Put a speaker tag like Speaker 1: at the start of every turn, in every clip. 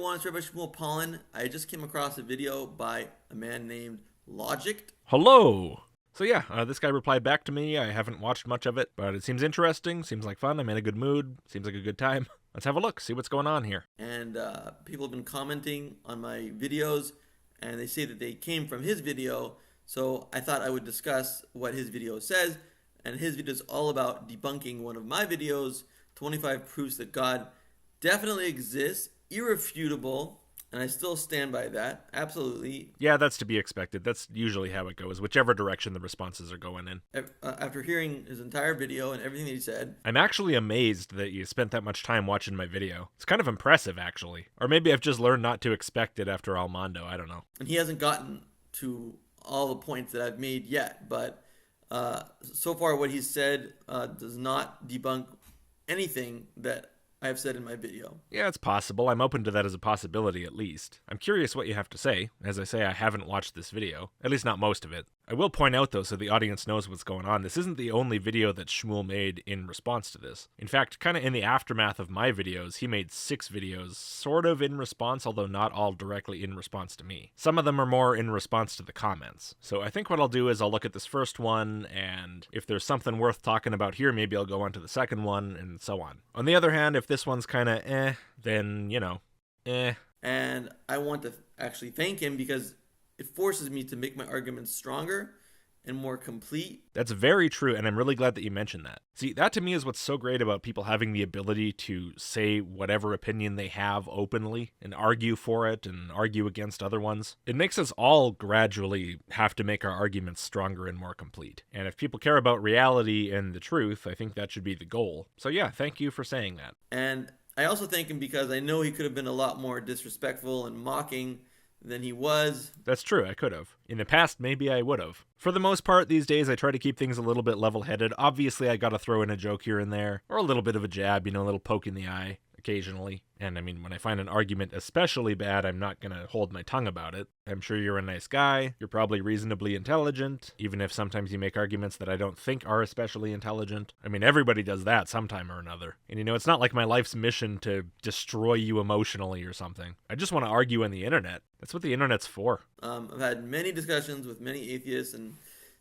Speaker 1: everyone, it's Rabbi Shmuel Pollen. I just came across a video by a man named Logicked.
Speaker 2: Hello! So yeah, this guy replied back to me. I haven't watched much of it, but it seems interesting, seems like fun, I'm in a good mood, seems like a good time. Let's have a look, see what's going on here.
Speaker 1: And people have been commenting on my videos, and they say that they came from his video, so I thought I would discuss what his video says. And his video is all about debunking one of my videos, 25 proofs that God definitely exists, irrefutable, and I still stand by that, absolutely.
Speaker 2: Yeah, that's to be expected. That's usually how it goes, whichever direction the responses are going in.
Speaker 1: After hearing his entire video and everything that he said,
Speaker 2: I'm actually amazed that you spent that much time watching my video. It's kind of impressive, actually. Or maybe I've just learned not to expect it after Almondo, I don't know.
Speaker 1: and he hasn't gotten to all the points that I've made yet, but so far what he's said does not debunk anything that I've said in my video.
Speaker 2: Yeah, it's possible. I'm open to that as a possibility, at least. I'm curious what you have to say. As I say, I haven't watched this video. At least not most of it. I will point out, though, so the audience knows what's going on, this isn't the only video that Shmuel made in response to this. In fact, kind of in the aftermath of my videos, he made 6 videos, sort of in response, although not all directly in response to me. Some of them are more in response to the comments. So I think what I'll do is I'll look at this first one, and if there's something worth talking about here, maybe I'll go on to the second one, and so on. On the other hand, if this one's kind of then,
Speaker 1: And I want to actually thank him because it forces me to make my arguments stronger and more complete.
Speaker 2: That's very true, and I'm really glad that you mentioned that. See, that to me is what's so great about people having the ability to say whatever opinion they have openly and argue for it and argue against other ones. It makes us all gradually have to make our arguments stronger and more complete. And if people care about reality and the truth, I think that should be the goal. So yeah, thank you for saying that.
Speaker 1: And I also thank him because I know he could have been a lot more disrespectful and mocking than he was.
Speaker 2: That's true, I could have. In the past, maybe I would have. For the most part, these days, I try to keep things a little bit level-headed. Obviously, I gotta throw in a joke here and there, or a little bit of a jab, a little poke in the eye, occasionally. And I mean, when I find an argument especially bad, I'm not gonna hold my tongue about it. I'm sure you're a nice guy, you're probably reasonably intelligent, even if sometimes you make arguments that I don't think are especially intelligent. I mean, everybody does that sometime or another. And it's not like my life's mission to destroy you emotionally or something. I just want to argue on the internet. That's what the internet's for.
Speaker 1: I've had many discussions with many atheists, and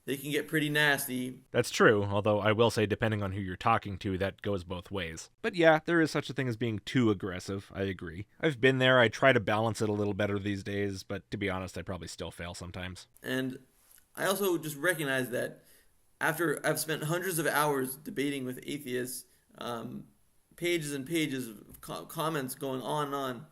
Speaker 1: they can get pretty nasty.
Speaker 2: That's true, although I will say depending on who you're talking to, that goes both ways. But yeah, there is such a thing as being too aggressive, I agree. I've been there, I try to balance it a little better these days, but to be honest, I probably still fail sometimes.
Speaker 1: And I also just recognize that after I've spent hundreds of hours debating with atheists, pages and pages of comments going on and on,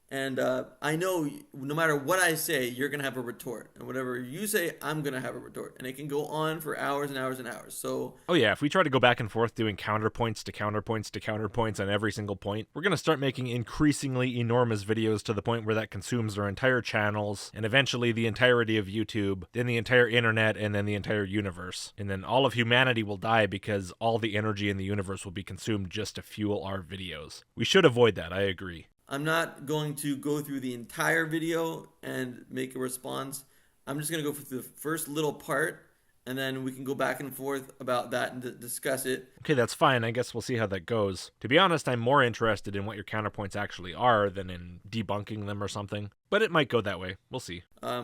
Speaker 1: and I know no matter what I say, you're going to have a retort. And whatever you say, I'm going to have a retort. And it can go on for hours and hours and hours. So,
Speaker 2: oh yeah, if we try to go back and forth doing counterpoints to counterpoints to counterpoints on every single point, we're going to start making increasingly enormous videos to the point where that consumes our entire channels, and eventually the entirety of YouTube, then the entire internet, and then the entire universe. And then all of humanity will die because all the energy in the universe will be consumed just to fuel our videos. We should avoid that, I agree.
Speaker 1: I'm not going to go through the entire video and make a response. I'm just going to go through the first little part, and then we can go back and forth about that and discuss it.
Speaker 2: Okay, that's fine. I guess we'll see how that goes. To be honest, I'm more interested in what your counterpoints actually are than in debunking them or something. But it might go that way. We'll see.
Speaker 1: I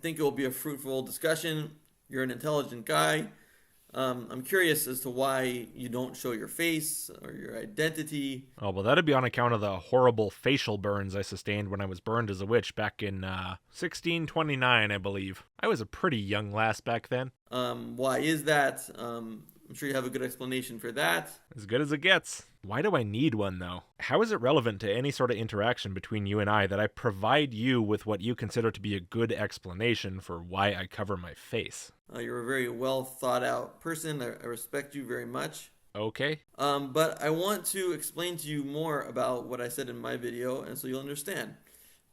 Speaker 1: think it will be a fruitful discussion. You're an intelligent guy. I'm curious as to why you don't show your face or your identity.
Speaker 2: Oh, well, that'd be on account of the horrible facial burns I sustained when I was burned as a witch back in 1629, I believe. I was a pretty young lass back then.
Speaker 1: Why is that? I'm sure you have a good explanation for that.
Speaker 2: As good as it gets. Why do I need one, though? How is it relevant to any sort of interaction between you and I that I provide you with what you consider to be a good explanation for why I cover my face?
Speaker 1: You're a very well thought out person. I respect you very much.
Speaker 2: Okay.
Speaker 1: But I want to explain to you more about what I said in my video, and so you'll understand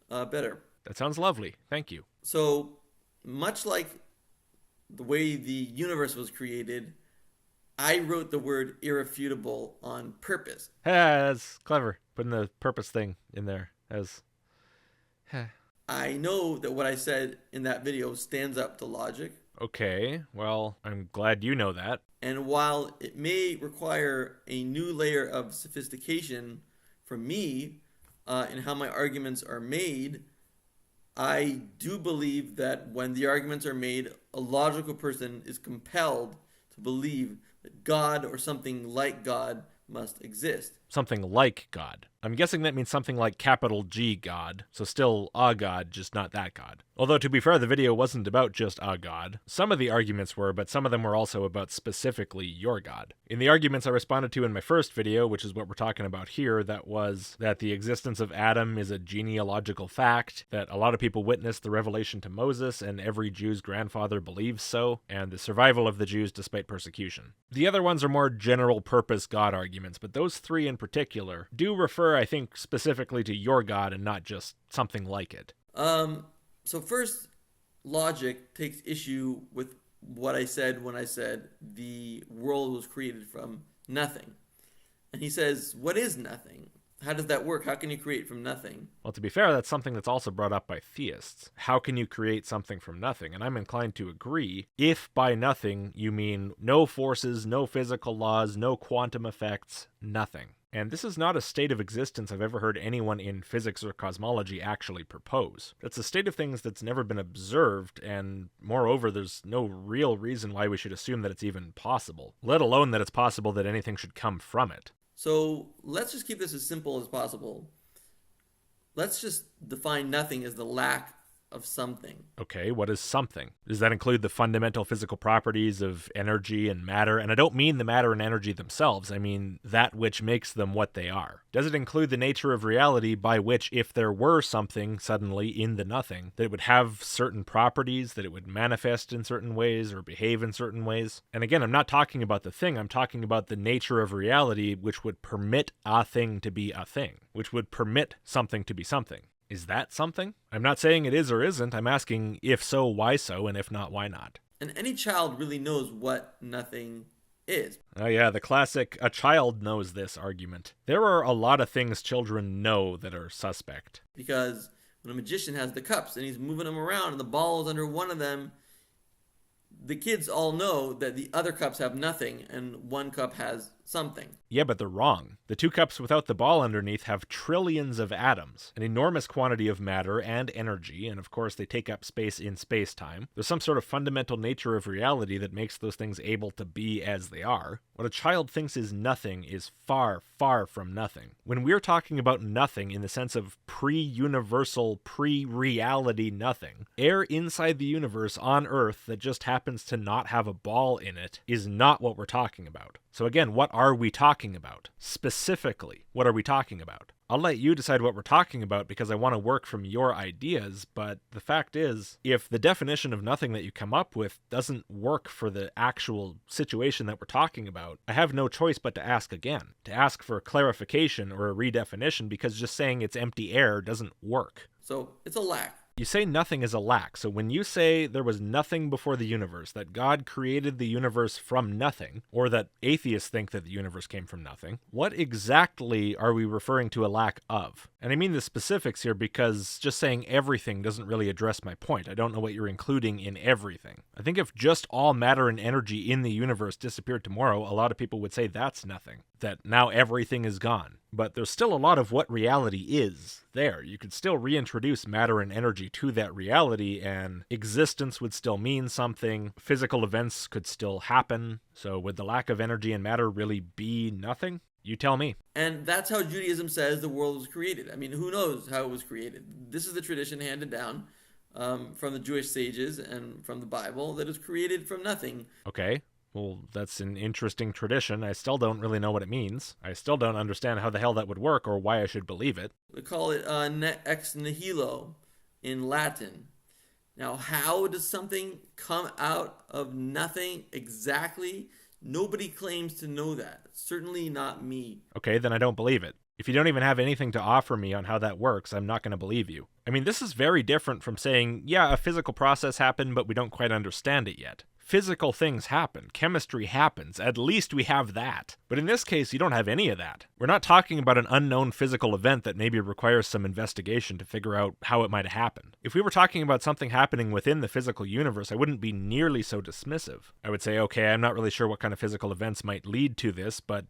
Speaker 1: better.
Speaker 2: That sounds lovely. Thank you.
Speaker 1: So, much like the way the universe was created, I wrote the word irrefutable on purpose.
Speaker 2: That's clever. Putting the purpose thing in there as...
Speaker 1: I know that what I said in that video stands up to logic.
Speaker 2: Okay, well, I'm glad you know that.
Speaker 1: And while it may require a new layer of sophistication from me, in how my arguments are made, I do believe that when the arguments are made, a logical person is compelled to believe that God or something like God must exist.
Speaker 2: Something like God. I'm guessing that means something like capital G God, so still a God, just not that God. Although, to be fair, the video wasn't about just a God. Some of the arguments were, but some of them were also about specifically your God. In the arguments I responded to in my first video, which is what we're talking about here, that was that the existence of Adam is a genealogical fact, that a lot of people witnessed the revelation to Moses, and every Jew's grandfather believes so, and the survival of the Jews despite persecution. The other ones are more general-purpose God arguments, but those three in particular do refer, I think, specifically to your God and not just something like it.
Speaker 1: So first, Logic takes issue with what I said when I said the world was created from nothing. And he says, what is nothing? How does that work? How can you create from nothing?
Speaker 2: Well, to be fair, that's something that's also brought up by theists. How can you create something from nothing? And I'm inclined to agree, if by nothing you mean no forces, no physical laws, no quantum effects, nothing. And this is not a state of existence I've ever heard anyone in physics or cosmology actually propose. It's a state of things that's never been observed, and moreover, there's no real reason why we should assume that it's even possible, let alone that it's possible that anything should come from it.
Speaker 1: So let's just keep this as simple as possible. Let's just define nothing as the lack of something.
Speaker 2: Okay, what is something? Does that include the fundamental physical properties of energy and matter? And I don't mean the matter and energy themselves, I mean that which makes them what they are. Does it include the nature of reality by which, if there were something suddenly in the nothing, that it would have certain properties, that it would manifest in certain ways or behave in certain ways? And again, I'm not talking about the thing, I'm talking about the nature of reality which would permit a thing to be a thing, which would permit something to be something. Is that something? I'm not saying it is or isn't. I'm asking if so, why so, and if not, why not?
Speaker 1: And any child really knows what nothing is.
Speaker 2: Oh yeah, the classic, a child knows this argument. There are a lot of things children know that are suspect.
Speaker 1: Because when a magician has the cups and he's moving them around and the ball is under one of them, the kids all know that the other cups have nothing and one cup has something.
Speaker 2: Yeah, but they're wrong. The two cups without the ball underneath have trillions of atoms, an enormous quantity of matter and energy, and of course they take up space in space-time. There's some sort of fundamental nature of reality that makes those things able to be as they are. What a child thinks is nothing is far, far from nothing. When we're talking about nothing in the sense of pre-universal, pre-reality nothing, air inside the universe on Earth that just happens to not have a ball in it is not what we're talking about. So again, what are we talking about? Specifically, what are we talking about? I'll let you decide what we're talking about because I want to work from your ideas, but the fact is, if the definition of nothing that you come up with doesn't work for the actual situation that we're talking about, I have no choice but to ask again, to ask for a clarification or a redefinition, because just saying it's empty air doesn't work.
Speaker 1: So it's a lack.
Speaker 2: You say nothing is a lack, so when you say there was nothing before the universe, that God created the universe from nothing, or that atheists think that the universe came from nothing, what exactly are we referring to a lack of? And I mean the specifics here because just saying everything doesn't really address my point. I don't know what you're including in everything. I think if just all matter and energy in the universe disappeared tomorrow, a lot of people would say that's nothing, that now everything is gone. But there's still a lot of what reality is there. You could still reintroduce matter and energy to that reality, and existence would still mean something. Physical events could still happen. So would the lack of energy and matter really be nothing? You tell me.
Speaker 1: And that's how Judaism says the world was created. I mean, who knows how it was created? This is the tradition handed down from the Jewish sages and from the Bible that is created from nothing.
Speaker 2: Okay. Well, that's an interesting tradition. I still don't really know what it means. I still don't understand how the hell that would work or why I should believe it.
Speaker 1: We call it ex nihilo in Latin. Now, how does something come out of nothing exactly? Nobody claims to know that. Certainly not me.
Speaker 2: Okay, then I don't believe it. If you don't even have anything to offer me on how that works, I'm not going to believe you. I mean, this is very different from saying, yeah, a physical process happened, but we don't quite understand it yet. Physical things happen. Chemistry happens. At least we have that. But in this case, you don't have any of that. We're not talking about an unknown physical event that maybe requires some investigation to figure out how it might have happened. If we were talking about something happening within the physical universe, I wouldn't be nearly so dismissive. I would say, okay, I'm not really sure what kind of physical events might lead to this, but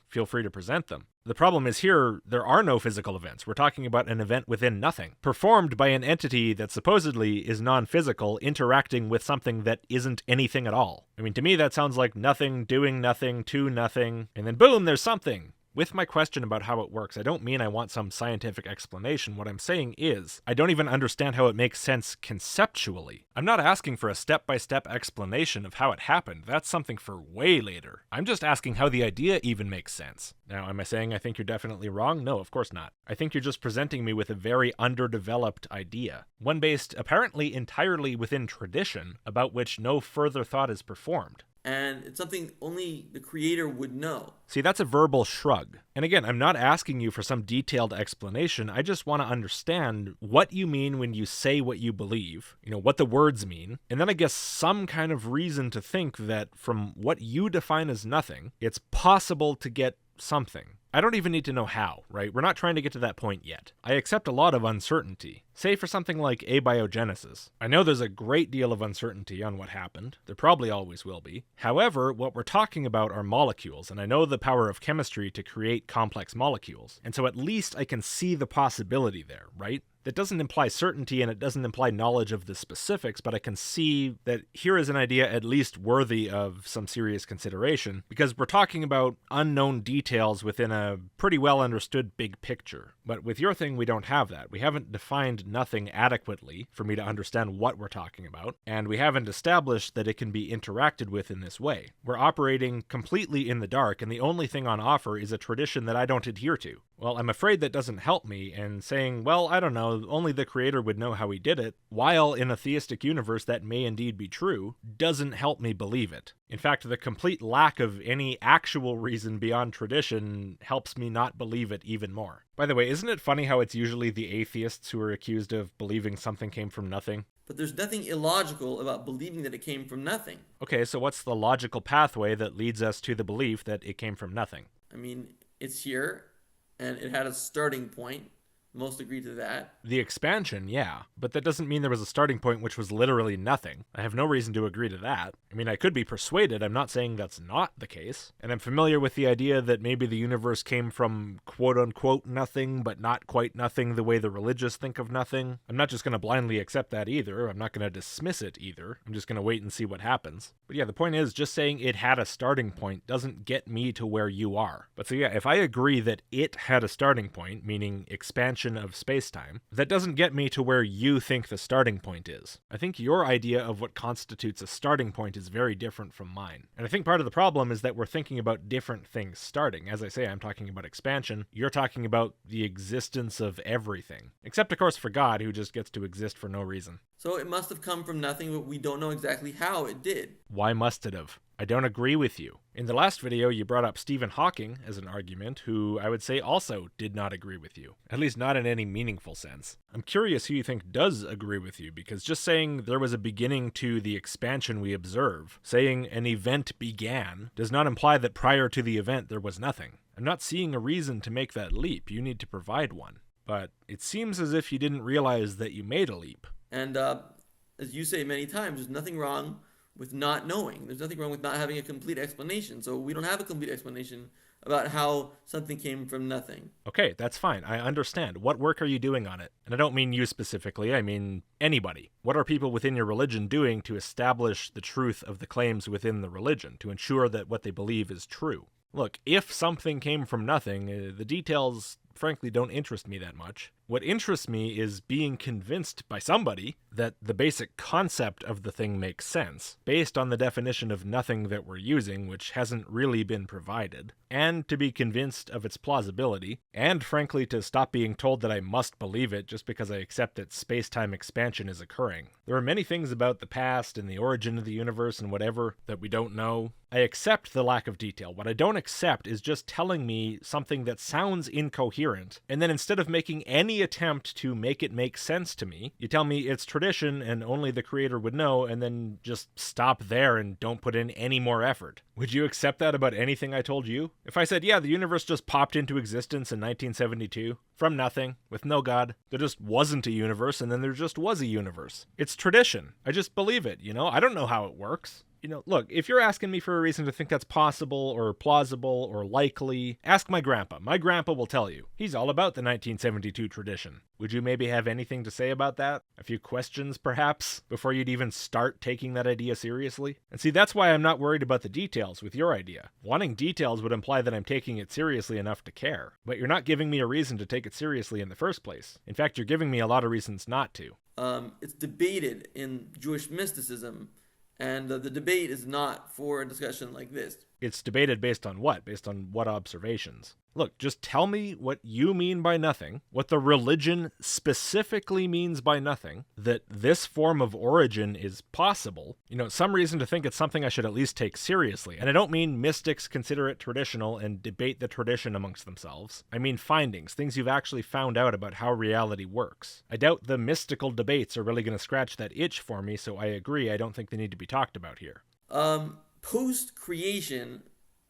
Speaker 2: feel free to present them. The problem is here, there are no physical events. We're talking about an event within nothing, performed by an entity that supposedly is non-physical, interacting with something that isn't anything at all. I mean, to me, that sounds like nothing doing nothing to nothing, and then boom, there's something. With my question about how it works, I don't mean I want some scientific explanation. What I'm saying is, I don't even understand how it makes sense conceptually. I'm not asking for a step-by-step explanation of how it happened. That's something for way later. I'm just asking how the idea even makes sense. Now, am I saying I think you're definitely wrong? No, of course not. I think you're just presenting me with a very underdeveloped idea. One based apparently entirely within tradition, about which no further thought is performed.
Speaker 1: And it's something only the creator would know.
Speaker 2: See, that's a verbal shrug. And again, I'm not asking you for some detailed explanation. I just want to understand what you mean when you say what you believe, what the words mean, and then I guess some kind of reason to think that from what you define as nothing, it's possible to get something. I don't even need to know how, right? We're not trying to get to that point yet. I accept a lot of uncertainty. Say for something like abiogenesis. I know there's a great deal of uncertainty on what happened. There probably always will be. However, what we're talking about are molecules, and I know the power of chemistry to create complex molecules. And so at least I can see the possibility there, right? That doesn't imply certainty and it doesn't imply knowledge of the specifics, but I can see that here is an idea at least worthy of some serious consideration, because we're talking about unknown details within a pretty well understood big picture. But with your thing, we don't have that. We haven't defined nothing adequately for me to understand what we're talking about, and we haven't established that it can be interacted with in this way. We're operating completely in the dark, and the only thing on offer is a tradition that I don't adhere to. Well, I'm afraid that doesn't help me, and saying, well, I don't know, only the creator would know how he did it, while in a theistic universe that may indeed be true, doesn't help me believe it. In fact, the complete lack of any actual reason beyond tradition helps me not believe it even more. By the way, isn't it funny how it's usually the atheists who are accused of believing something came from nothing?
Speaker 1: But there's nothing illogical about believing that it came from nothing.
Speaker 2: Okay, so what's the logical pathway that leads us to the belief that it came from nothing?
Speaker 1: I mean, it's here, and it had a starting point. Most agree to that.
Speaker 2: The expansion, yeah, but that doesn't mean there was a starting point which was literally nothing. I have no reason to agree to that. I mean, I could be persuaded, I'm not saying that's not the case, and I'm familiar with the idea that maybe the universe came from quote-unquote nothing, but not quite nothing the way the religious think of nothing. I'm not just going to blindly accept that either, I'm not going to dismiss it either, I'm just going to wait and see what happens. But yeah, the point is, just saying it had a starting point doesn't get me to where you are. But so yeah, if I agree that it had a starting point, meaning expansion of space-time, that doesn't get me to where you think the starting point is. I think your idea of what constitutes a starting point is very different from mine. And I think part of the problem is that we're thinking about different things starting. As I say, I'm talking about expansion. You're talking about the existence of everything. Except, of course, for God, who just gets to exist for no reason.
Speaker 1: So it must have come from nothing, but we don't know exactly how it did.
Speaker 2: Why must it have? I don't agree with you. In the last video, you brought up Stephen Hawking as an argument, who I would say also did not agree with you. At least not in any meaningful sense. I'm curious who you think does agree with you, because just saying there was a beginning to the expansion we observe, saying an event began, does not imply that prior to the event there was nothing. I'm not seeing a reason to make that leap. You need to provide one. But it seems as if you didn't realize that you made a leap.
Speaker 1: And as you say many times, there's nothing wrong with not knowing. There's nothing wrong with not having a complete explanation. So we don't have a complete explanation about how something came from nothing.
Speaker 2: Okay, that's fine. I understand. What work are you doing on it? And I don't mean you specifically, I mean anybody. What are people within your religion doing to establish the truth of the claims within the religion, to ensure that what they believe is true? Look, if something came from nothing, the details frankly don't interest me that much. What interests me is being convinced by somebody that the basic concept of the thing makes sense, based on the definition of nothing that we're using, which hasn't really been provided, and to be convinced of its plausibility, and frankly to stop being told that I must believe it just because I accept that space-time expansion is occurring. There are many things about the past and the origin of the universe and whatever that we don't know. I accept the lack of detail. What I don't accept is just telling me something that sounds incoherent, and then instead of making any attempt to make it make sense to me, you tell me it's tradition and only the creator would know, and then just stop there and don't put in any more effort. Would you accept that about anything I told you? If I said, yeah, the universe just popped into existence in 1972, from nothing, with no God, there just wasn't a universe, and then there just was a universe. It's tradition. I just believe it, I don't know how it works. Look, if you're asking me for a reason to think that's possible or plausible or likely, ask my grandpa. My grandpa will tell you. He's all about the 1972 tradition. Would you maybe have anything to say about that? A few questions, perhaps, before you'd even start taking that idea seriously? And see, that's why I'm not worried about the details with your idea. Wanting details would imply that I'm taking it seriously enough to care. But you're not giving me a reason to take it seriously in the first place. In fact, you're giving me a lot of reasons not to.
Speaker 1: It's debated in Jewish mysticism, and the debate is not for a discussion like this.
Speaker 2: It's debated based on what? Based on what observations? Look, just tell me what you mean by nothing, what the religion specifically means by nothing, that this form of origin is possible, some reason to think it's something I should at least take seriously. And I don't mean mystics consider it traditional and debate the tradition amongst themselves. I mean findings, things you've actually found out about how reality works. I doubt the mystical debates are really going to scratch that itch for me, so I agree, I don't think they need to be talked about here.
Speaker 1: Post-creation,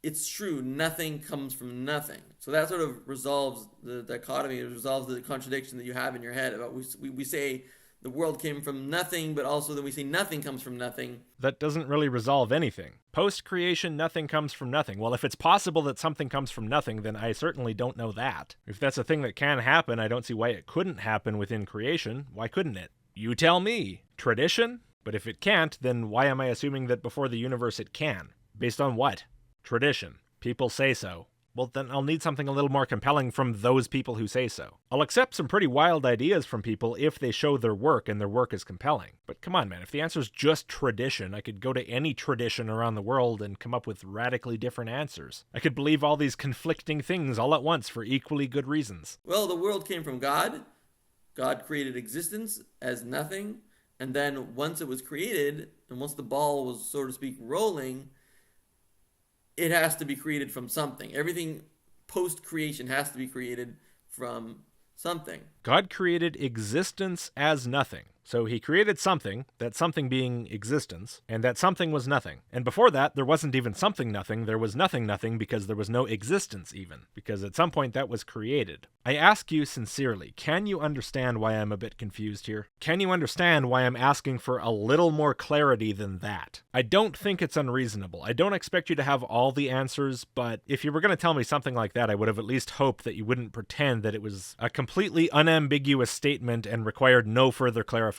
Speaker 1: it's true, nothing comes from nothing. So that sort of resolves the dichotomy, it resolves the contradiction that you have in your head about we say the world came from nothing, but also that we say nothing comes from nothing.
Speaker 2: That doesn't really resolve anything. Post-creation, nothing comes from nothing. Well, if it's possible that something comes from nothing, then I certainly don't know that. If that's a thing that can happen, I don't see why it couldn't happen within creation. Why couldn't it? You tell me. Tradition? But if it can't, then why am I assuming that before the universe it can? Based on what? Tradition. People say so. Well, then I'll need something a little more compelling from those people who say so. I'll accept some pretty wild ideas from people if they show their work and their work is compelling. But come on, man, if the answer's just tradition, I could go to any tradition around the world and come up with radically different answers. I could believe all these conflicting things all at once for equally good reasons.
Speaker 1: Well, the world came from God. God created existence as nothing. And then once it was created, and once the ball was, so to speak, rolling, it has to be created from something. Everything post-creation has to be created from something.
Speaker 2: God created existence as nothing. So he created something, that something being existence, and that something was nothing. And before that, there wasn't even something nothing, there was nothing because there was no existence even, because at some point that was created. I ask you sincerely, can you understand why I'm a bit confused here? Can you understand why I'm asking for a little more clarity than that? I don't think it's unreasonable. I don't expect you to have all the answers, but if you were going to tell me something like that, I would have at least hoped that you wouldn't pretend that it was a completely unambiguous statement and required no further clarification.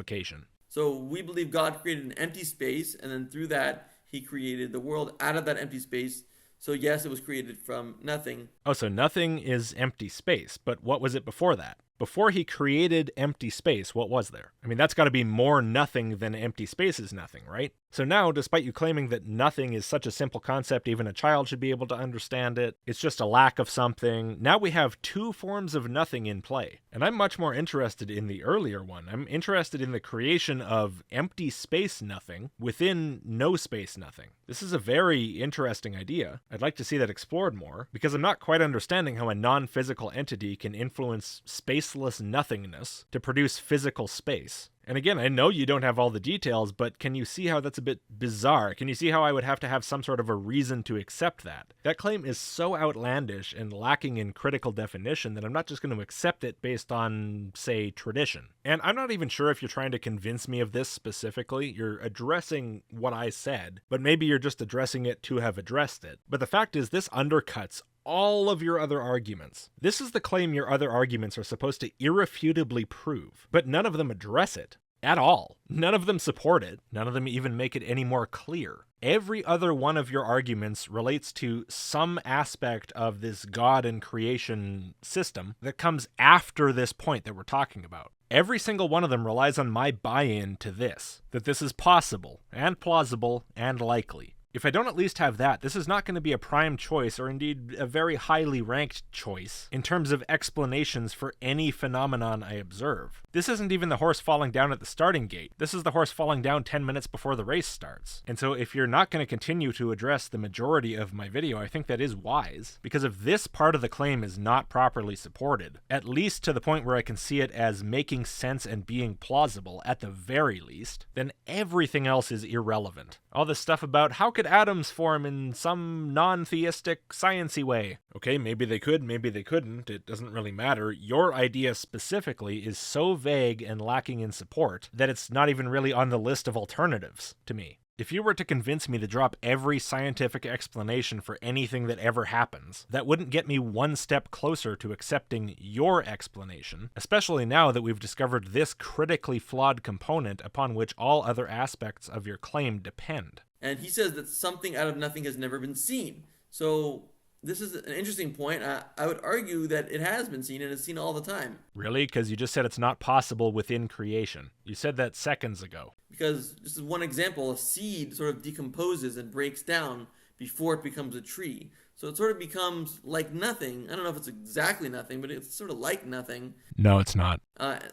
Speaker 1: So we believe God created an empty space, and then through that, he created the world out of that empty space. So yes, it was created from nothing.
Speaker 2: Oh, so nothing is empty space, but what was it before that? Before he created empty space, what was there? I mean, that's got to be more nothing than empty space is nothing, right? So now, despite you claiming that nothing is such a simple concept, even a child should be able to understand it, it's just a lack of something, now we have two forms of nothing in play. And I'm much more interested in the earlier one. I'm interested in the creation of empty space nothing within no space nothing. This is a very interesting idea. I'd like to see that explored more, because I'm not quite understanding how a non-physical entity can influence spaceless nothingness to produce physical space. And again, I know you don't have all the details, but can you see how that's a bit bizarre? Can you see how I would have to have some sort of a reason to accept that? That claim is so outlandish and lacking in critical definition that I'm not just going to accept it based on, say, tradition. And I'm not even sure if you're trying to convince me of this specifically. You're addressing what I said, but maybe you're just addressing it to have addressed it. But the fact is, this undercuts all of your other arguments. This is the claim your other arguments are supposed to irrefutably prove, but none of them address it at all. None of them support it. None of them even make it any more clear. Every other one of your arguments relates to some aspect of this God and creation system that comes after this point that we're talking about. Every single one of them relies on my buy-in to this, that this is possible and plausible and likely. If I don't at least have that, this is not going to be a prime choice, or indeed a very highly ranked choice, in terms of explanations for any phenomenon I observe. This isn't even the horse falling down at the starting gate. This is the horse falling down 10 minutes before the race starts. And so if you're not going to continue to address the majority of my video, I think that is wise, because if this part of the claim is not properly supported, at least to the point where I can see it as making sense and being plausible at the very least, then everything else is irrelevant. All this stuff about how could atoms form in some non-theistic, science-y way? Okay, maybe they could, maybe they couldn't. It doesn't really matter. Your idea specifically is so vague and lacking in support that it's not even really on the list of alternatives to me. If you were to convince me to drop every scientific explanation for anything that ever happens, that wouldn't get me one step closer to accepting your explanation, especially now that we've discovered this critically flawed component upon which all other aspects of your claim depend.
Speaker 1: And he says that something out of nothing has never been seen. So this is an interesting point. I would argue that it has been seen and is seen all the time.
Speaker 2: Really? Because you just said it's not possible within creation. You said that seconds ago.
Speaker 1: Because, this is one example, a seed sort of decomposes and breaks down before it becomes a tree. So it sort of becomes like nothing. I don't know if it's exactly nothing, but it's sort of like nothing.
Speaker 2: No, it's not.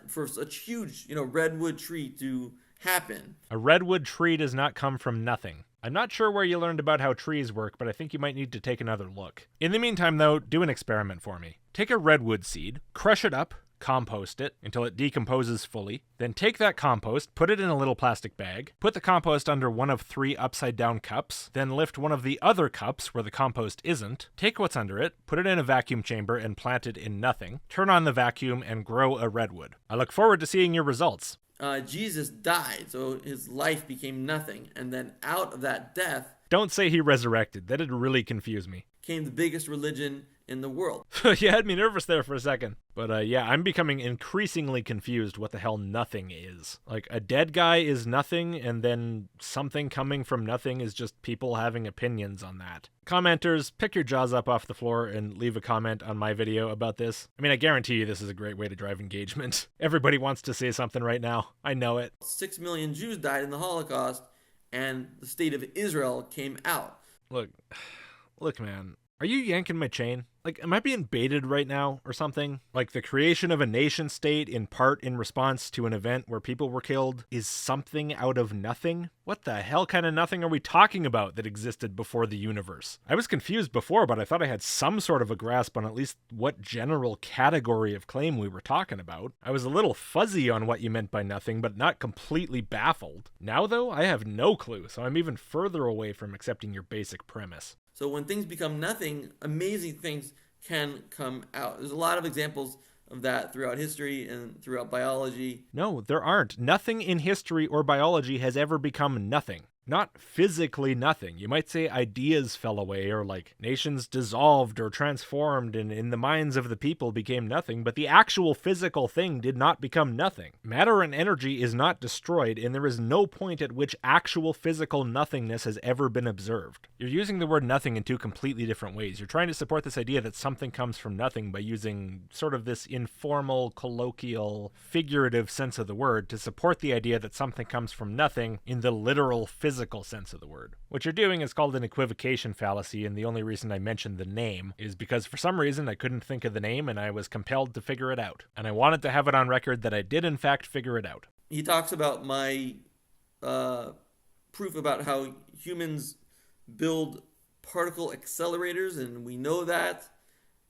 Speaker 1: For such huge, redwood tree to happen.
Speaker 2: A redwood tree does not come from nothing. I'm not sure where you learned about how trees work, but I think you might need to take another look. In the meantime, though, do an experiment for me. Take a redwood seed, crush it up, compost it until it decomposes fully, then take that compost, put it in a little plastic bag, put the compost under one of 3 upside-down cups, then lift one of the other cups where the compost isn't, take what's under it, put it in a vacuum chamber and plant it in nothing, turn on the vacuum and grow a redwood. I look forward to seeing your results.
Speaker 1: Jesus died, so his life became nothing, and then out of that death...
Speaker 2: Don't say he resurrected. That'd really confuse me.
Speaker 1: ...came the biggest religion in the world.
Speaker 2: You had me nervous there for a second. But yeah, I'm becoming increasingly confused what the hell nothing is. Like, a dead guy is nothing, and then something coming from nothing is just people having opinions on that. Commenters, pick your jaws up off the floor and leave a comment on my video about this. I mean, I guarantee you this is a great way to drive engagement. Everybody wants to say something right now. I know it.
Speaker 1: 6 million Jews died in the Holocaust, and the state of Israel came out.
Speaker 2: Look, man. Are you yanking my chain? Like, am I being baited right now or something? Like, the creation of a nation state in part in response to an event where people were killed is something out of nothing? What the hell kind of nothing are we talking about that existed before the universe? I was confused before, but I thought I had some sort of a grasp on at least what general category of claim we were talking about. I was a little fuzzy on what you meant by nothing, but not completely baffled. Now, though, I have no clue, so I'm even further away from accepting your basic premise.
Speaker 1: So when things become nothing, amazing things can come out. There's a lot of examples of that throughout history and throughout biology.
Speaker 2: No, there aren't. Nothing in history or biology has ever become nothing. Not physically nothing. You might say ideas fell away, or like nations dissolved or transformed and in the minds of the people became nothing, but the actual physical thing did not become nothing. Matter and energy is not destroyed, and there is no point at which actual physical nothingness has ever been observed. You're using the word nothing in 2 completely different ways. You're trying to support this idea that something comes from nothing by using sort of this informal, colloquial, figurative sense of the word to support the idea that something comes from nothing in the literal physical sense of the word. What you're doing is called an equivocation fallacy, and the only reason I mentioned the name is because for some reason I couldn't think of the name and I was compelled to figure it out. And I wanted to have it on record that I did in fact figure it out.
Speaker 1: He talks about my proof about how humans build particle accelerators, and we know that.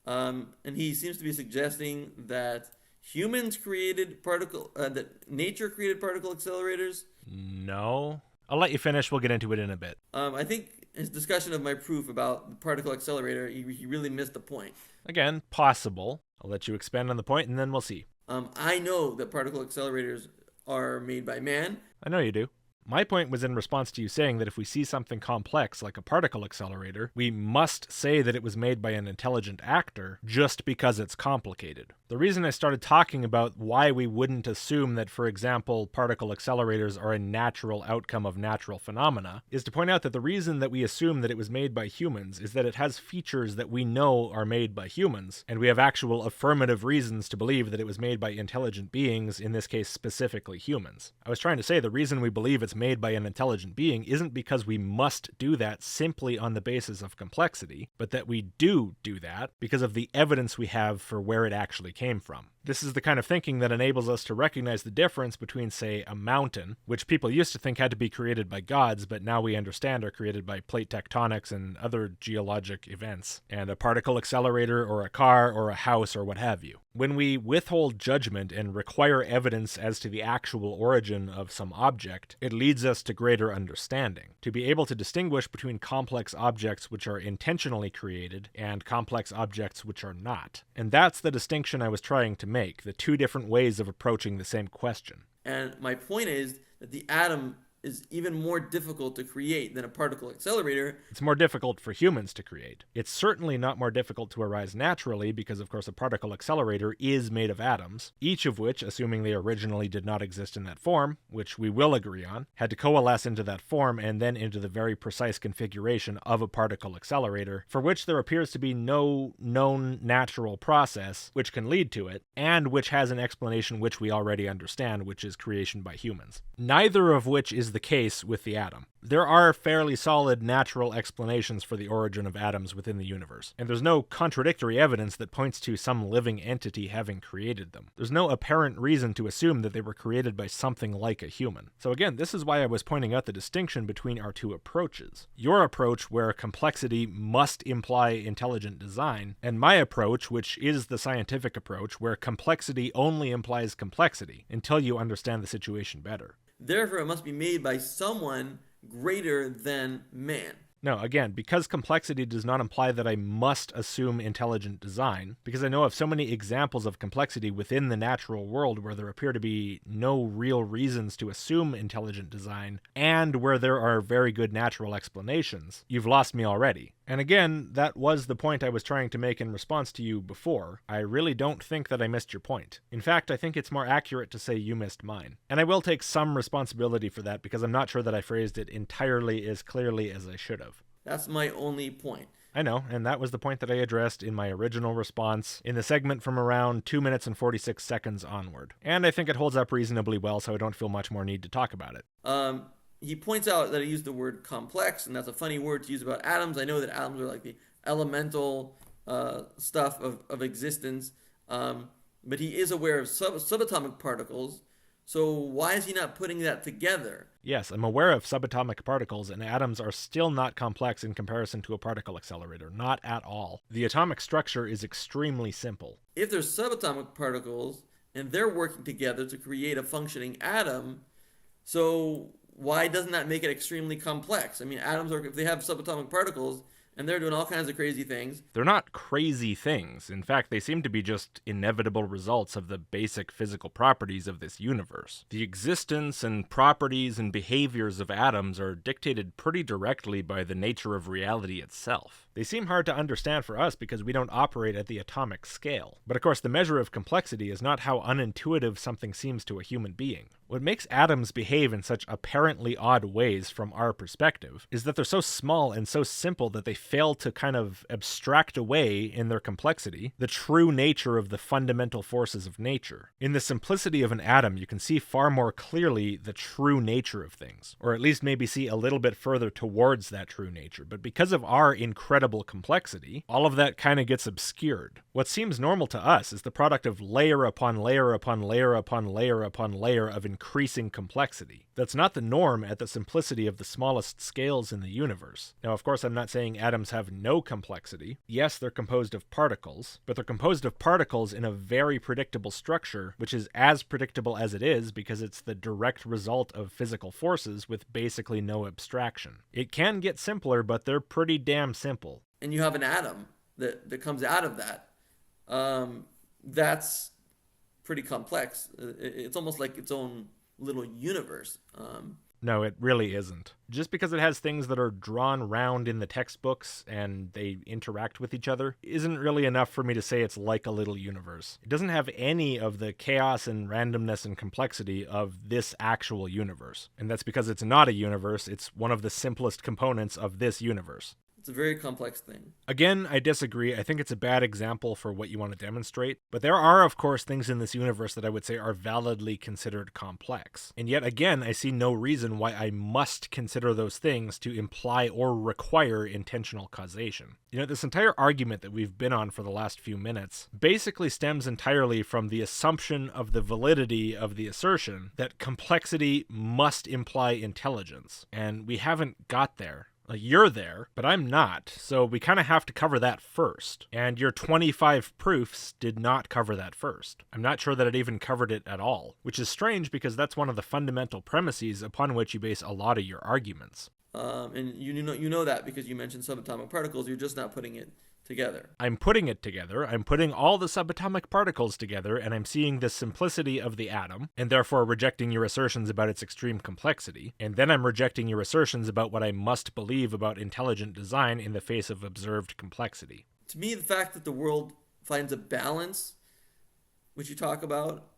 Speaker 1: And he seems to be suggesting that humans created that nature created particle accelerators.
Speaker 2: No. I'll let you finish. We'll get into it in a bit.
Speaker 1: I think his discussion of my proof about the particle accelerator, he really missed the point.
Speaker 2: Again, possible. I'll let you expand on the point, and then we'll see.
Speaker 1: I know that particle accelerators are made by man.
Speaker 2: I know you do. My point was in response to you saying that if we see something complex like a particle accelerator, we must say that it was made by an intelligent actor just because it's complicated. The reason I started talking about why we wouldn't assume that, for example, particle accelerators are a natural outcome of natural phenomena is to point out that the reason that we assume that it was made by humans is that it has features that we know are made by humans, and we have actual affirmative reasons to believe that it was made by intelligent beings, in this case specifically humans. I was trying to say the reason we believe it's made by an intelligent being isn't because we must do that simply on the basis of complexity, but that we do that because of the evidence we have for where it actually came from. This is the kind of thinking that enables us to recognize the difference between, say, a mountain, which people used to think had to be created by gods, but now we understand are created by plate tectonics and other geologic events, and a particle accelerator or a car or a house or what have you. When we withhold judgment and require evidence as to the actual origin of some object, it leads us to greater understanding, to be able to distinguish between complex objects which are intentionally created and complex objects which are not. And that's the distinction I was trying to make, the 2 different ways of approaching the same question.
Speaker 1: And my point is that the atom is even more difficult to create than a particle accelerator.
Speaker 2: It's more difficult for humans to create. It's certainly not more difficult to arise naturally because, of course, a particle accelerator is made of atoms, each of which, assuming they originally did not exist in that form, which we will agree on, had to coalesce into that form and then into the very precise configuration of a particle accelerator, for which there appears to be no known natural process which can lead to it, and which has an explanation which we already understand, which is creation by humans. Neither of which is the case with the atom. There are fairly solid natural explanations for the origin of atoms within the universe, and there's no contradictory evidence that points to some living entity having created them. There's no apparent reason to assume that they were created by something like a human. So again, this is why I was pointing out the distinction between our two approaches. Your approach, where complexity must imply intelligent design, and my approach, which is the scientific approach, where complexity only implies complexity until you understand the situation better.
Speaker 1: Therefore, it must be made by someone greater than man.
Speaker 2: No, again, because complexity does not imply that I must assume intelligent design, because I know of so many examples of complexity within the natural world where there appear to be no real reasons to assume intelligent design, and where there are very good natural explanations, you've lost me already. And again, that was the point I was trying to make in response to you before. I really don't think that I missed your point. In fact, I think it's more accurate to say you missed mine. And I will take some responsibility for that because I'm not sure that I phrased it entirely as clearly as I should have.
Speaker 1: That's my only point.
Speaker 2: I know, and that was the point that I addressed in my original response in the segment from around 2 minutes and 46 seconds onward. And I think it holds up reasonably well, so I don't feel much more need to talk about it.
Speaker 1: He points out that I used the word complex, and that's a funny word to use about atoms. I know that atoms are like the elemental stuff of existence, but he is aware of subatomic particles. So why is he not putting that together?
Speaker 2: Yes, I'm aware of subatomic particles, and atoms are still not complex in comparison to a particle accelerator. Not at all. The atomic structure is extremely simple.
Speaker 1: If there's subatomic particles, and they're working together to create a functioning atom, so why doesn't that make it extremely complex? I mean, atoms are, if they have subatomic particles, and they're doing all kinds of crazy things.
Speaker 2: They're not crazy things. In fact, they seem to be just inevitable results of the basic physical properties of this universe. The existence and properties and behaviors of atoms are dictated pretty directly by the nature of reality itself. They seem hard to understand for us because we don't operate at the atomic scale. But of course, the measure of complexity is not how unintuitive something seems to a human being. What makes atoms behave in such apparently odd ways from our perspective is that they're so small and so simple that they fail to kind of abstract away in their complexity the true nature of the fundamental forces of nature. In the simplicity of an atom, you can see far more clearly the true nature of things, or at least maybe see a little bit further towards that true nature. But because of our incredible complexity, all of that kind of gets obscured. What seems normal to us is the product of layer upon layer upon layer upon layer upon layer of increasing complexity. That's not the norm at the simplicity of the smallest scales in the universe. Now, of course, I'm not saying atoms have no complexity. Yes, they're composed of particles, but they're composed of particles in a very predictable structure, which is as predictable as it is because it's the direct result of physical forces with basically no abstraction. It can get simpler, but they're pretty damn simple.
Speaker 1: And you have an atom that comes out of that. That's pretty complex. It's almost like its own little universe.
Speaker 2: No, it really isn't. Just because it has things that are drawn round in the textbooks and they interact with each other isn't really enough for me to say it's like a little universe. It doesn't have any of the chaos and randomness and complexity of this actual universe. And that's because it's not a universe, it's one of the simplest components of this universe.
Speaker 1: It's a very complex thing.
Speaker 2: Again, I disagree. I think it's a bad example for what you want to demonstrate. But there are, of course, things in this universe that I would say are validly considered complex. And yet again, I see no reason why I must consider those things to imply or require intentional causation. You know, this entire argument that we've been on for the last few minutes basically stems entirely from the assumption of the validity of the assertion that complexity must imply intelligence. And we haven't got there. Like, you're there, but I'm not, so we kind of have to cover that first. And your 25 proofs did not cover that first. I'm not sure that it even covered it at all, which is strange because that's one of the fundamental premises upon which you base a lot of your arguments.
Speaker 1: And you know that because you mentioned subatomic particles, you're just not putting it together.
Speaker 2: I'm putting it together, I'm putting all the subatomic particles together, and I'm seeing the simplicity of the atom, and therefore rejecting your assertions about its extreme complexity, and then I'm rejecting your assertions about what I must believe about intelligent design in the face of observed complexity.
Speaker 1: To me, the fact that the world finds a balance, which you talk about,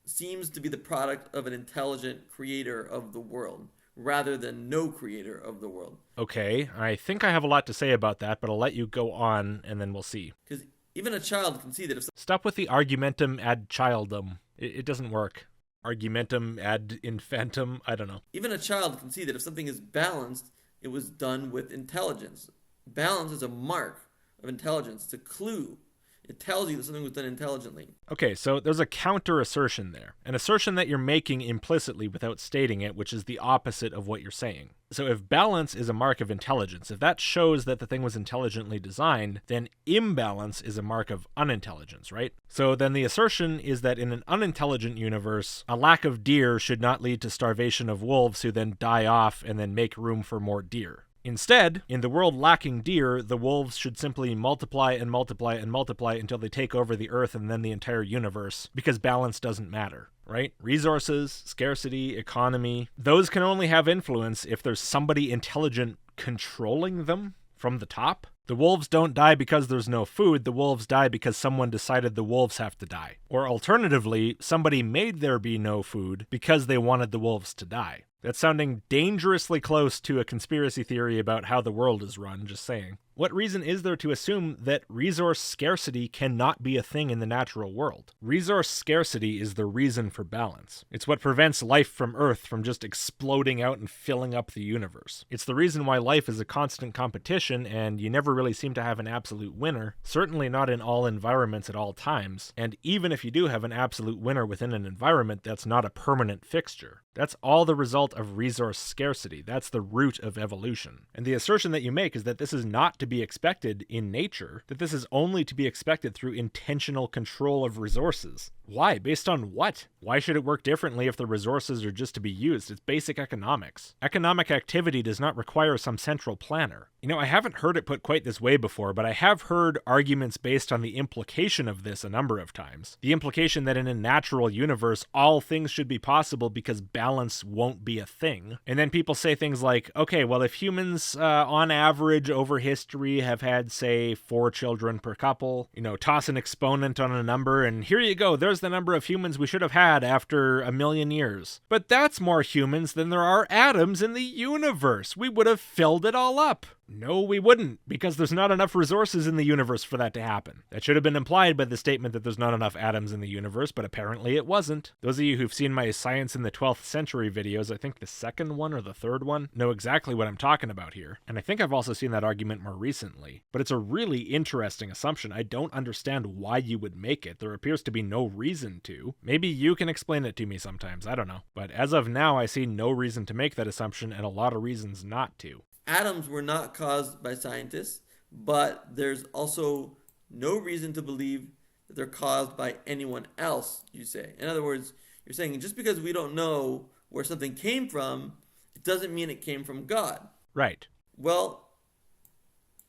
Speaker 1: seems to be the product of an intelligent creator of the world, rather than no creator of the world.
Speaker 2: Okay, I think I have a lot to say about that, but I'll let you go on, and then we'll see.
Speaker 1: Because even a child can see that if...
Speaker 2: Stop with the argumentum ad childum. It doesn't work. Argumentum ad infantum, I don't know.
Speaker 1: Even a child can see that if something is balanced, it was done with intelligence. Balance is a mark of intelligence. It's a clue. It tells you that something was done intelligently.
Speaker 2: Okay, so there's a counter assertion there. An assertion that you're making implicitly without stating it, which is the opposite of what you're saying. So if balance is a mark of intelligence, if that shows that the thing was intelligently designed, then imbalance is a mark of unintelligence, right? So then the assertion is that in an unintelligent universe, a lack of deer should not lead to starvation of wolves who then die off and then make room for more deer. Instead, in the world lacking deer, the wolves should simply multiply and multiply and multiply until they take over the earth and then the entire universe, because balance doesn't matter, right? Resources, scarcity, economy, those can only have influence if there's somebody intelligent controlling them from the top. The wolves don't die because there's no food, the wolves die because someone decided the wolves have to die. Or alternatively, somebody made there be no food because they wanted the wolves to die. That's sounding dangerously close to a conspiracy theory about how the world is run, just saying. What reason is there to assume that resource scarcity cannot be a thing in the natural world? Resource scarcity is the reason for balance. It's what prevents life from Earth from just exploding out and filling up the universe. It's the reason why life is a constant competition and you never really seem to have an absolute winner, certainly not in all environments at all times, and even if you do have an absolute winner within an environment, that's not a permanent fixture. That's all the result of resource scarcity. That's the root of evolution. And the assertion that you make is that this is not to be expected in nature, that this is only to be expected through intentional control of resources. Why? Based on what? Why should it work differently if the resources are just to be used? It's basic economics. Economic activity does not require some central planner. You know, I haven't heard it put quite this way before, but I have heard arguments based on the implication of this a number of times. The implication that in a natural universe, all things should be possible because balance won't be a thing. And then people say things like, okay, well, if humans on average over history have had, say, 4 children per couple, toss an exponent on a number and here you go, there's the number of humans we should have had after 1 million years. But that's more humans than there are atoms in the universe. We would have filled it all up. No, we wouldn't, because there's not enough resources in the universe for that to happen. That should have been implied by the statement that there's not enough atoms in the universe, but apparently it wasn't. Those of you who've seen my Science in the 12th Century videos, I think the second one or the third one, know exactly what I'm talking about here. And I think I've also seen that argument more recently. But it's a really interesting assumption. I don't understand why you would make it. There appears to be no reason to. Maybe you can explain it to me sometimes, I don't know. But as of now, I see no reason to make that assumption and a lot of reasons not to.
Speaker 1: Atoms were not caused by scientists, but there's also no reason to believe that they're caused by anyone else, you say. In other words, you're saying just because we don't know where something came from, it doesn't mean it came from God.
Speaker 2: Right.
Speaker 1: Well,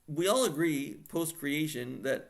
Speaker 1: we all agree post-creation that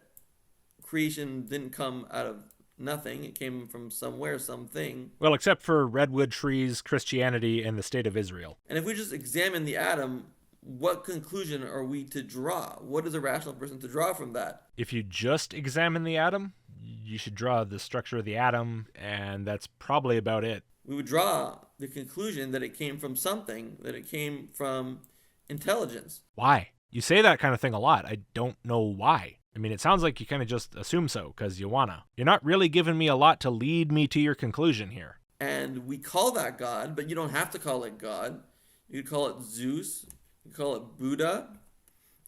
Speaker 1: creation didn't come out of nothing. It came from somewhere, something.
Speaker 2: Well, except for redwood trees, Christianity, and the state of Israel.
Speaker 1: And if we just examine the atom, what conclusion are we to draw? What is a rational person to draw from that?
Speaker 2: If you just examine the atom, you should draw the structure of the atom, and that's probably about it.
Speaker 1: We would draw the conclusion that it came from something, that it came from intelligence.
Speaker 2: Why? You say that kind of thing a lot. I don't know why. I mean, it sounds like you kind of just assume so, because you wanna. You're not really giving me a lot to lead me to your conclusion here.
Speaker 1: And we call that God, but you don't have to call it God. You could call it Zeus. You could call it Buddha.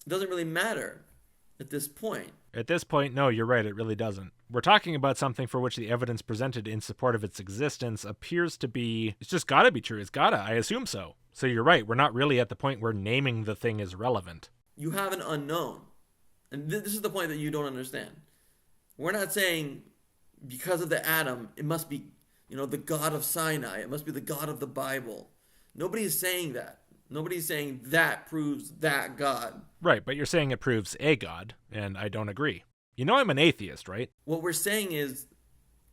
Speaker 1: It doesn't really matter at this point.
Speaker 2: At this point, no, you're right, it really doesn't. We're talking about something for which the evidence presented in support of its existence appears to be, it's just gotta be true, I assume so. So you're right, we're not really at the point where naming the thing is relevant.
Speaker 1: You have an unknown. And this is the point that you don't understand. We're not saying because of the atom, it must be, the God of Sinai. It must be the God of the Bible. Nobody is saying that. Nobody's saying that proves that God.
Speaker 2: Right, but you're saying it proves a God, and I don't agree. You know I'm an atheist, right?
Speaker 1: What we're saying is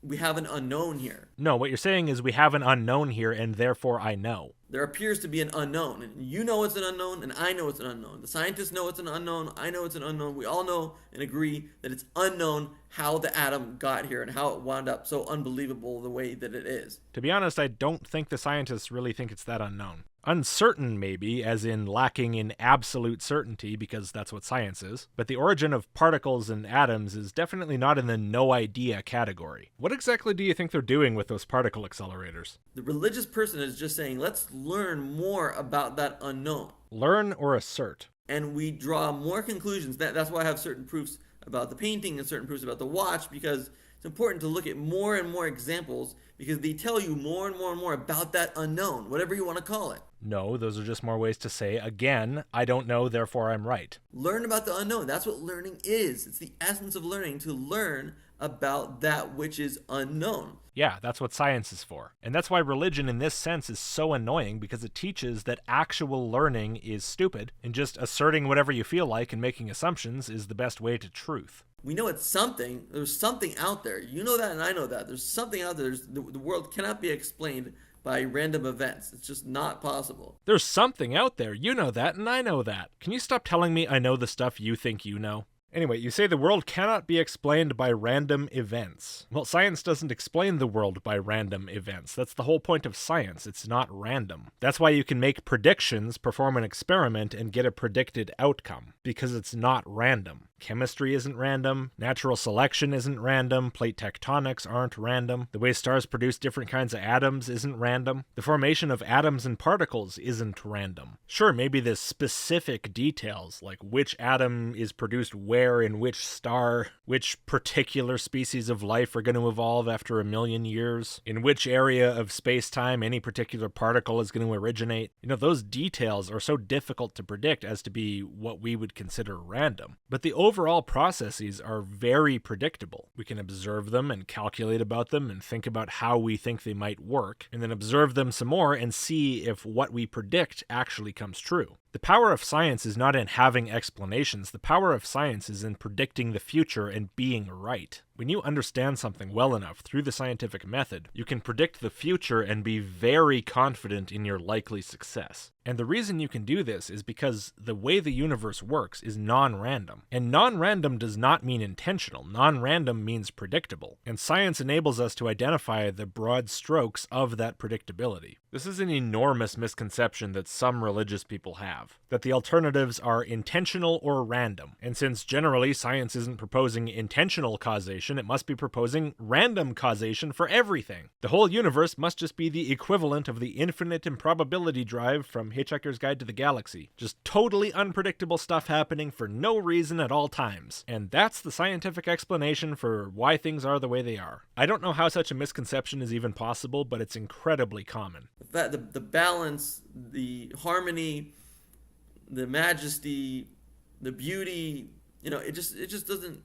Speaker 1: we have an unknown here.
Speaker 2: No, what you're saying is we have an unknown here, and therefore I know.
Speaker 1: There appears to be an unknown, and you know it's an unknown, and I know it's an unknown. The scientists know it's an unknown, I know it's an unknown. We all know and agree that it's unknown how the atom got here and how it wound up so unbelievable the way that it is.
Speaker 2: To be honest, I don't think the scientists really think it's that unknown. Uncertain, maybe, as in lacking in absolute certainty, because that's what science is, but the origin of particles and atoms is definitely not in the no idea category. What exactly do you think they're doing with those particle accelerators?
Speaker 1: The religious person is just saying, let's learn more about that unknown.
Speaker 2: Learn or assert?
Speaker 1: And we draw more conclusions. That's why I have certain proofs about the painting and certain proofs about the watch, because it's important to look at more and more examples, because they tell you more and more and more about that unknown, whatever you want to call it.
Speaker 2: No, those are just more ways to say, again, I don't know, therefore I'm right.
Speaker 1: Learn about the unknown. That's what learning is. It's the essence of learning, to learn about that which is unknown.
Speaker 2: Yeah, that's what science is for. And that's why religion in this sense is so annoying, because it teaches that actual learning is stupid, and just asserting whatever you feel like and making assumptions is the best way to truth.
Speaker 1: We know it's something. There's something out there. You know that and I know that. There's something out there. The world cannot be explained by random events. It's just not possible.
Speaker 2: There's something out there. You know that and I know that. Can you stop telling me I know the stuff you think you know? Anyway, you say the world cannot be explained by random events. Well, science doesn't explain the world by random events. That's the whole point of science. It's not random. That's why you can make predictions, perform an experiment, and get a predicted outcome, because it's not random. Chemistry isn't random, natural selection isn't random, plate tectonics aren't random, the way stars produce different kinds of atoms isn't random, the formation of atoms and particles isn't random. Sure, maybe the specific details, like which atom is produced where in which star, which particular species of life are going to evolve after 1,000,000 years, in which area of space-time any particular particle is going to originate. You know, those details are so difficult to predict as to be what we would consider random. But the overall processes are very predictable. We can observe them and calculate about them and think about how we think they might work, and then observe them some more and see if what we predict actually comes true. The power of science is not in having explanations. The power of science is in predicting the future and being right. When you understand something well enough through the scientific method, you can predict the future and be very confident in your likely success. And the reason you can do this is because the way the universe works is non-random. And non-random does not mean intentional. Non-random means predictable. And science enables us to identify the broad strokes of that predictability. This is an enormous misconception that some religious people have, that the alternatives are intentional or random. And since generally science isn't proposing intentional causation, it must be proposing random causation for everything. The whole universe must just be the equivalent of the infinite improbability drive from Hitchhiker's Guide to the Galaxy. Just totally unpredictable stuff happening for no reason at all times. And that's the scientific explanation for why things are the way they are. I don't know how such a misconception is even possible, but it's incredibly common.
Speaker 1: The balance, the harmony, the majesty, the beauty, it just doesn't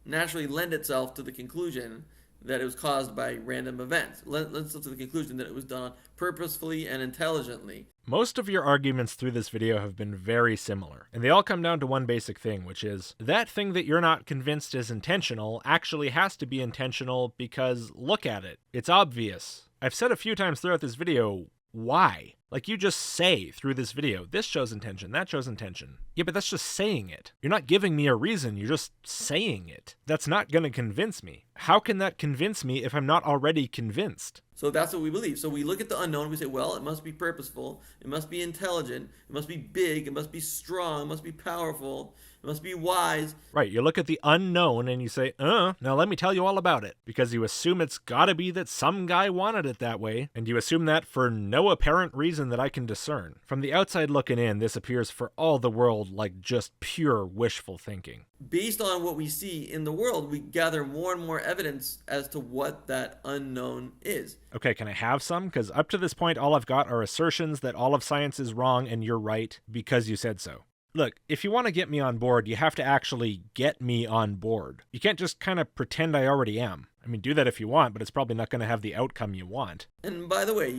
Speaker 1: naturally lend itself to the conclusion that it was caused by random events. Lends itself to the conclusion that it was done purposefully and intelligently.
Speaker 2: Most of your arguments through this video have been very similar, and they all come down to one basic thing, which is that thing that you're not convinced is intentional actually has to be intentional because look at it. It's obvious. I've said a few times throughout this video, why? Like you just say through this video, this shows intention, that shows intention. Yeah, but that's just saying it. You're not giving me a reason, you're just saying it. That's not going to convince me. How can that convince me if I'm not already convinced?
Speaker 1: So that's what we believe. So we look at the unknown, we say, well, it must be purposeful, it must be intelligent, it must be big, it must be strong, it must be powerful, it must be wise.
Speaker 2: Right, you look at the unknown and you say, now let me tell you all about it. Because you assume it's gotta be that some guy wanted it that way, and you assume that for no apparent reason that I can discern. From the outside looking in, this appears for all the world like just pure wishful thinking.
Speaker 1: Based on what we see in the world, we gather more and more evidence as to what that unknown is.
Speaker 2: Okay, can I have some? Because up to this point, all I've got are assertions that all of science is wrong and you're right because you said so. Look, if you want to get me on board, you have to actually get me on board. You can't just kind of pretend I already am. I mean, do that if you want, but it's probably not going to have the outcome you want.
Speaker 1: And by the way,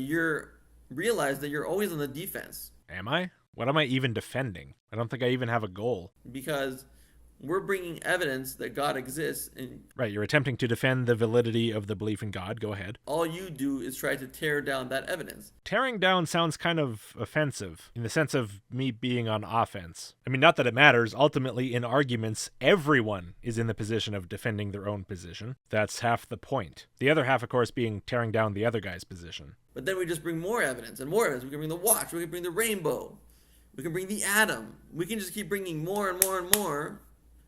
Speaker 1: realize that you're always on the defense.
Speaker 2: Am I? What am I even defending? I don't think I even have a goal.
Speaker 1: Because we're bringing evidence that God exists, and
Speaker 2: Right, you're attempting to defend the validity of the belief in God. Go ahead.
Speaker 1: all you do is try to tear down that evidence.
Speaker 2: Tearing down sounds kind of offensive, in the sense of me being on offense. I mean, not that it matters. Ultimately, in arguments, everyone is in the position of defending their own position. That's half the point. The other half, of course, being tearing down the other guy's position.
Speaker 1: But then we just bring more evidence and more evidence. We can bring the watch, we can bring the rainbow, we can bring the atom. We can just keep bringing more and more and more.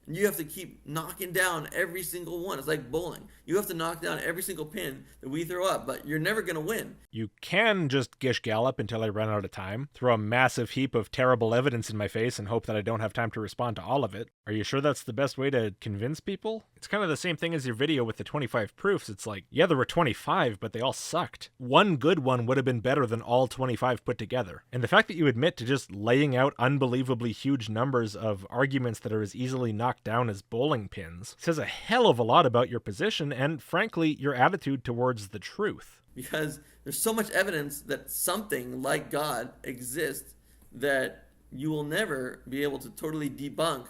Speaker 1: And you have to keep knocking down every single one. It's like bowling. You have to knock down every single pin that we throw up, but you're never going to win.
Speaker 2: You can just gish gallop until I run out of time, throw a massive heap of terrible evidence in my face and hope that I don't have time to respond to all of it. Are you sure that's the best way to convince people? It's kind of the same thing as your video with the 25 proofs. It's like, yeah, there were 25, but they all sucked. One good one would have been better than all 25 put together. And the fact that you admit to just laying out unbelievably huge numbers of arguments that are as easily knocked down as bowling pins says a hell of a lot about your position and, frankly, your attitude towards the truth.
Speaker 1: Because there's so much evidence that something like God exists that you will never be able to totally debunk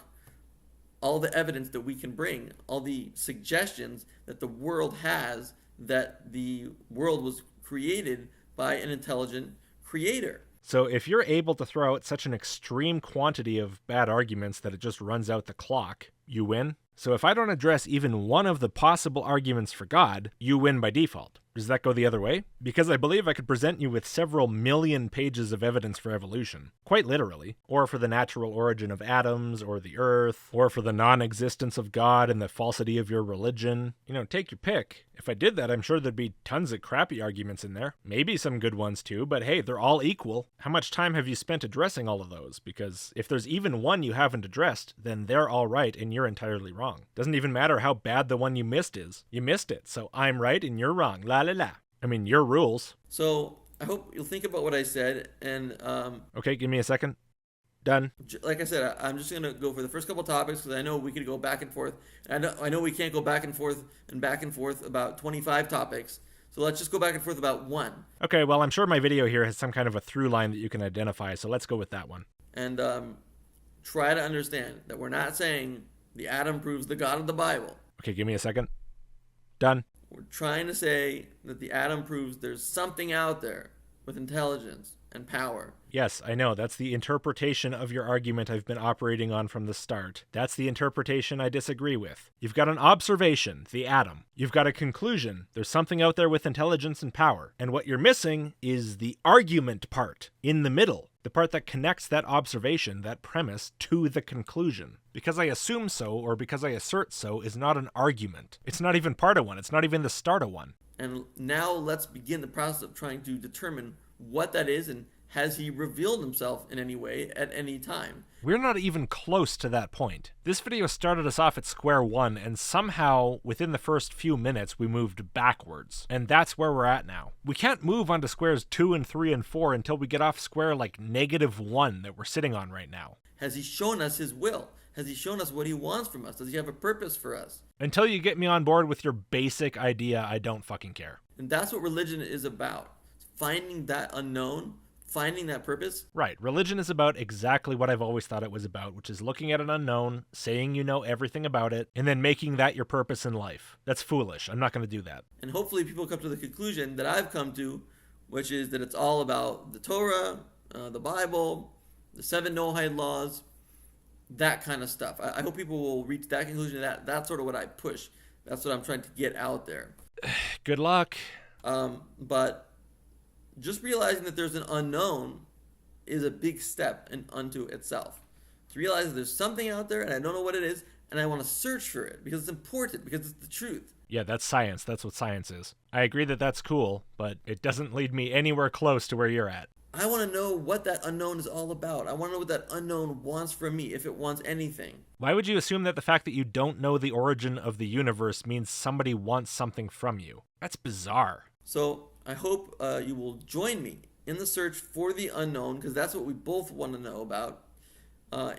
Speaker 1: all the evidence that we can bring, all the suggestions that the world has that the world was created by an intelligent creator.
Speaker 2: So if you're able to throw out such an extreme quantity of bad arguments that it just runs out the clock, you win? So if I don't address even one of the possible arguments for God, you win by default. Does that go the other way? Because I believe I could present you with several million pages of evidence for evolution, quite literally, or for the natural origin of atoms, or the earth, or for the non-existence of God and the falsity of your religion. You know, take your pick. If I did that, I'm sure there'd be tons of crappy arguments in there. Maybe some good ones too, but hey, they're all equal. How much time have you spent addressing all of those? Because if there's even one you haven't addressed, then they're all right and you're entirely wrong. Doesn't even matter how bad the one you missed is. You missed it, so I'm right and you're wrong. La la la. I mean, your rules.
Speaker 1: So I hope you'll think about what I said, and
Speaker 2: okay, give me a second. Done.
Speaker 1: Like I said, I'm just going to go for the first couple topics because I know we could go back and forth. And I know we can't go back and forth about 25 topics. So let's just go back and forth about one.
Speaker 2: Okay, well, I'm sure my video here has some kind of a through line that you can identify, so let's go with that one.
Speaker 1: And try to understand that we're not saying the atom proves the God of the Bible.
Speaker 2: Okay, give me a second. Done.
Speaker 1: We're trying to say that the atom proves there's something out there with intelligence and power.
Speaker 2: Yes, I know. That's the interpretation of your argument I've been operating on from the start. That's the interpretation I disagree with. You've got an observation, the atom. You've got a conclusion, there's something out there with intelligence and power. And what you're missing is the argument part, in the middle. The part that connects that observation, that premise, to the conclusion. Because I assume so, or because I assert so, is not an argument. It's not even part of one. It's not even the start of one.
Speaker 1: And now let's begin the process of trying to determine what that is, and has he revealed himself in any way at any time?
Speaker 2: We're not even close to that point. This video started us off at square one, and somehow, within the first few minutes, we moved backwards. And that's where we're at now. We can't move on to squares 2 and 3 and 4 until we get off square like -1 that we're sitting on right now.
Speaker 1: Has he shown us his will? Has he shown us what he wants from us? Does he have a purpose for us?
Speaker 2: Until you get me on board with your basic idea, I don't fucking care.
Speaker 1: And that's what religion is about. Finding that unknown, finding that purpose.
Speaker 2: Right. Religion is about exactly what I've always thought it was about, which is looking at an unknown, saying you know everything about it, and then making that your purpose in life. That's foolish. I'm not going to do that.
Speaker 1: And hopefully people come to the conclusion that I've come to, which is that it's all about the Torah, the Bible, the 7 Noahide laws, that kind of stuff. I hope people will reach that conclusion. That's sort of what I push. That's what I'm trying to get out there.
Speaker 2: Good luck.
Speaker 1: But just realizing that there's an unknown is a big step unto itself. To realize that there's something out there and I don't know what it is, and I want to search for it because it's important, because it's the truth.
Speaker 2: Yeah, that's science. That's what science is. I agree that that's cool, but it doesn't lead me anywhere close to where you're at.
Speaker 1: I want to know what that unknown is all about. I want to know what that unknown wants from me, if it wants anything.
Speaker 2: Why would you assume that the fact that you don't know the origin of the universe means somebody wants something from you? That's bizarre.
Speaker 1: So I hope you will join me in the search for the unknown, because that's what we both want to know about,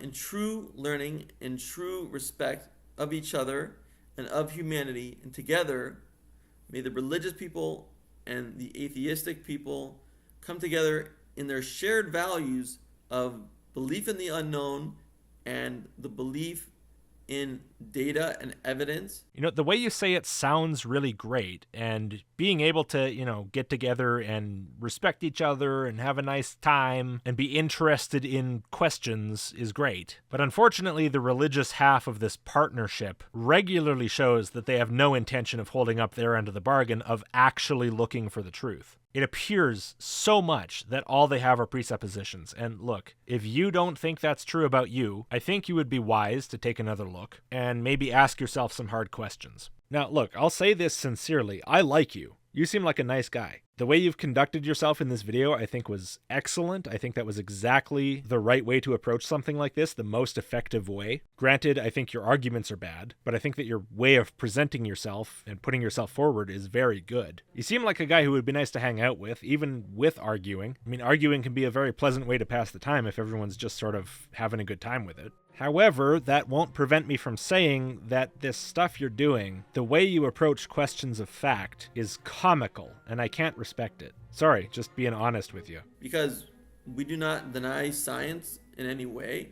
Speaker 1: in true learning, in true respect of each other and of humanity. And together, may the religious people and the atheistic people come together in their shared values of belief in the unknown and the belief in data and evidence.
Speaker 2: You know, the way you say it sounds really great, and being able to, get together and respect each other and have a nice time and be interested in questions is great. But unfortunately, the religious half of this partnership regularly shows that they have no intention of holding up their end of the bargain of actually looking for the truth. It appears so much that all they have are presuppositions. And look, if you don't think that's true about you, I think you would be wise to take another look and maybe ask yourself some hard questions. Now, look, I'll say this sincerely. I like you. You seem like a nice guy. The way you've conducted yourself in this video, I think, was excellent. I think that was exactly the right way to approach something like this, the most effective way. Granted, I think your arguments are bad, but I think that your way of presenting yourself and putting yourself forward is very good. You seem like a guy who would be nice to hang out with, even with arguing. I mean, arguing can be a very pleasant way to pass the time if everyone's just sort of having a good time with it. However, that won't prevent me from saying that this stuff you're doing, the way you approach questions of fact, is comical, and I can't respect it. Sorry, just being honest with you.
Speaker 1: Because we do not deny science in any way,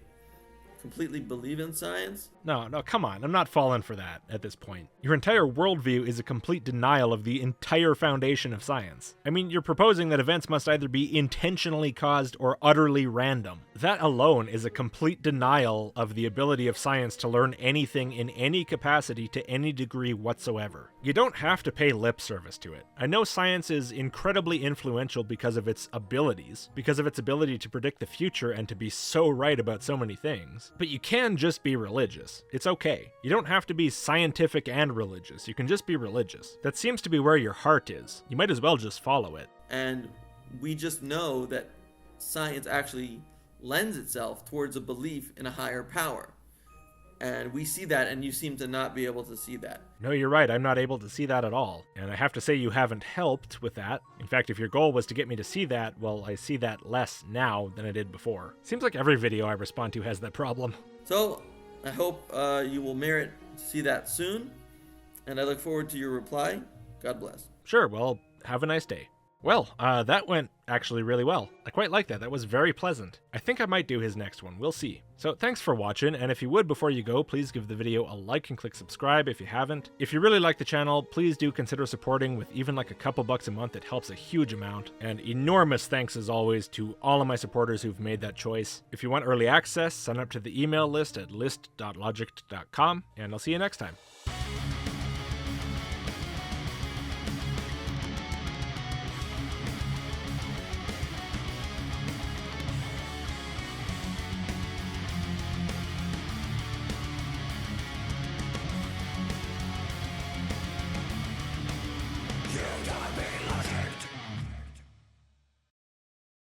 Speaker 1: completely believe in science.
Speaker 2: No, come on. I'm not falling for that at this point. Your entire worldview is a complete denial of the entire foundation of science. I mean, you're proposing that events must either be intentionally caused or utterly random. That alone is a complete denial of the ability of science to learn anything in any capacity to any degree whatsoever. You don't have to pay lip service to it. I know science is incredibly influential because of its abilities, because of its ability to predict the future and to be so right about so many things. But you can just be religious. It's okay. You don't have to be scientific and religious. You can just be religious. That seems to be where your heart is. You might as well just follow it.
Speaker 1: And we just know that science actually lends itself towards a belief in a higher power. And we see that, and you seem to not be able to see that.
Speaker 2: No, you're right. I'm not able to see that at all. And I have to say you haven't helped with that. In fact, if your goal was to get me to see that, well, I see that less now than I did before. Seems like every video I respond to has that problem.
Speaker 1: So, I hope you will merit to see that soon. And I look forward to your reply. God bless.
Speaker 2: Sure, well, have a nice day. Well, that went actually really well. I quite like that. That was very pleasant. I think I might do his next one. We'll see. So thanks for watching, and if you would, before you go, please give the video a like and click subscribe if you haven't. If you really like the channel, please do consider supporting with even like a couple bucks a month. It helps a huge amount. And enormous thanks as always to all of my supporters who've made that choice. If you want early access, sign up to the email list at list.logicked.com, and I'll see you next time.